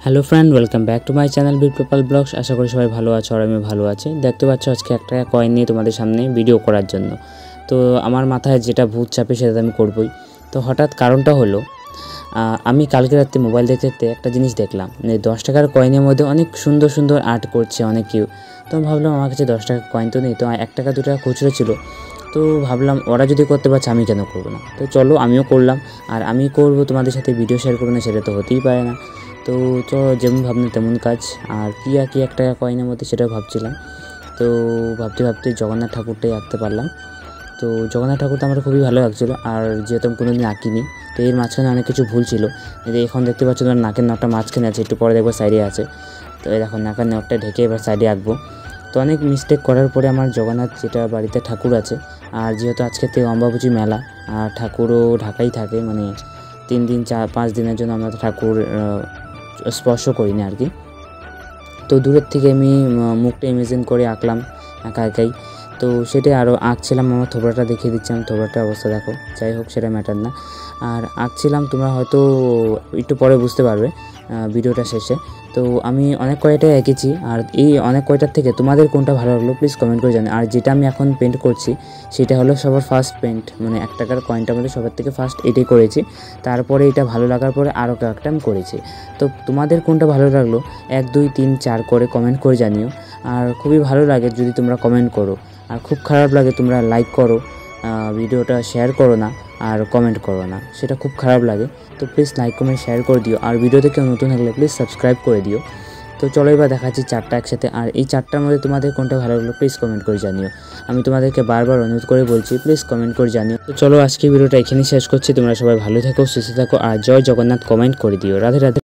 Hello friend, welcome back to my channel bit PayPal blogs. আশা করি সবাই ভালো আছো আর আমি ভালো আছি। দেখতে পাচ্ছ আজকে একটা কয়েন নিয়ে তোমাদের সামনে ভিডিও করার জন্য। তো আমার মাথায় যেটা ভূত চাপে সেটা আমি করবই। তো হঠাৎ কারণটা হলো, আমি কালকে রাত্রে মোবাইল দেখতে দেখতে একটা জিনিস দেখলাম, 10 টাকার কয়েনের মধ্যে অনেক সুন্দর সুন্দর আর্ট করছে অনেক কেউ। তো আমি ভাবলাম আমার কাছে 10 টাকার কয়েন তো নেই, তো 1 টাকা 2 টাকা খুচরো ছিল। তো ভাবলাম ওরা যদি করতে পারছে আমি কেন করবো না। তো চলো আমিও করলাম, আর আমি করবো তোমাদের সাথে ভিডিও শেয়ার করবো না সেটা তো হতেই পারে না। তো যেমন ভাবনা তেমন কাজ। আর কি 1 টাকা কয়েনের মধ্যে সেটাও ভাবছিলাম। তো ভাবতে ভাবতে জগন্নাথ ঠাকুরটাই আঁকতে পারলাম। তো জগন্নাথ ঠাকুরটা আমার খুবই ভালো লাগছিলো, আর যেহেতু আমি কোনোদিন আঁকিনি তো এর মাঝখানে অনেক কিছু ভুল ছিল। এখন দেখতে পাচ্ছ তোমার নাকের নখটা মাঝখানে আছে, একটু পরে দেখবো সাইডে আছে। তো এই দেখো নাকের নখটা ঢেকে এবার সাইডে আঁকবো। তো অনেক মিস্টেক করার পরে আমার জগন্নাথ যেটা বাড়িতে ঠাকুর আছে, আর যেহেতু আজকে থেকে অম্বাবুচি মেলা, আর ঠাকুরও ঢাকাই থাকে, মানে 3 দিন 4-5 দিনের জন্য আমরা ঠাকুর স্পর্শ করি না আর কি। তো দূরের থেকে আমি মুখটা ইমেজিন করে আঁকলাম একা একাই। তো সেটাই আরও আঁকছিলাম, আমার থোবড়াটা দেখিয়ে দিচ্ছিলাম, থোবড়াটার অবস্থা দেখো। যাই হোক, সেটা ম্যাটার না। আর আঁকছিলাম, তোমরা হয়তো একটু পরে বুঝতে পারবে ভিডিওটা শেষে। তো আমি অনেক কয়টাই এঁকেছি, আর এই অনেক কয়টার থেকে তোমাদের কোনটা ভালো লাগলো প্লিজ কমেন্ট করে জানাও। আর যেটা আমি এখন পেন্ট করছি সেটা হলো সবার ফার্স্ট পেন্ট, মানে 1 টাকার কয়েনটার মধ্যে সবার থেকে ফার্স্ট এটাই করেছি। তারপরে এটা ভালো লাগার পরে আরও কয়েকটা আমি করেছি। তো তোমাদের কোনটা ভালো লাগলো 1 2 3 4 করে কমেন্ট করে জানিও। আর খুবই ভালো লাগে যদি তোমরা কমেন্ট করো, আর খুব খারাপ লাগে তোমরা লাইক করো, ভিডিওটা শেয়ার করো না আর কমেন্ট করো না, সেটা খুব খারাপ লাগে। তো প্লিজ লাইক কমেন্ট শেয়ার করে দিও, আর ভিডিওতে কেউ নতুন থাকলে প্লিজ সাবস্ক্রাইব করে দিও। তো চলো এবার দেখাচ্ছি 4টা একসাথে, আর এই 4টার মধ্যে তোমাদের কোনটা ভালো লাগলো প্লিজ কমেন্ট করে জানিও। আমি তোমাদেরকে বারবার অনুরোধ করে বলছি প্লিজ কমেন্ট করে জানিও। তো চলো আজকে ভিডিওটা এখানেই শেষ করছি। তোমরা সবাই ভালো থাকো, সুস্থ থাকো, আর জয় জগন্নাথ কমেন্ট করে দিও। রাধে রাধে।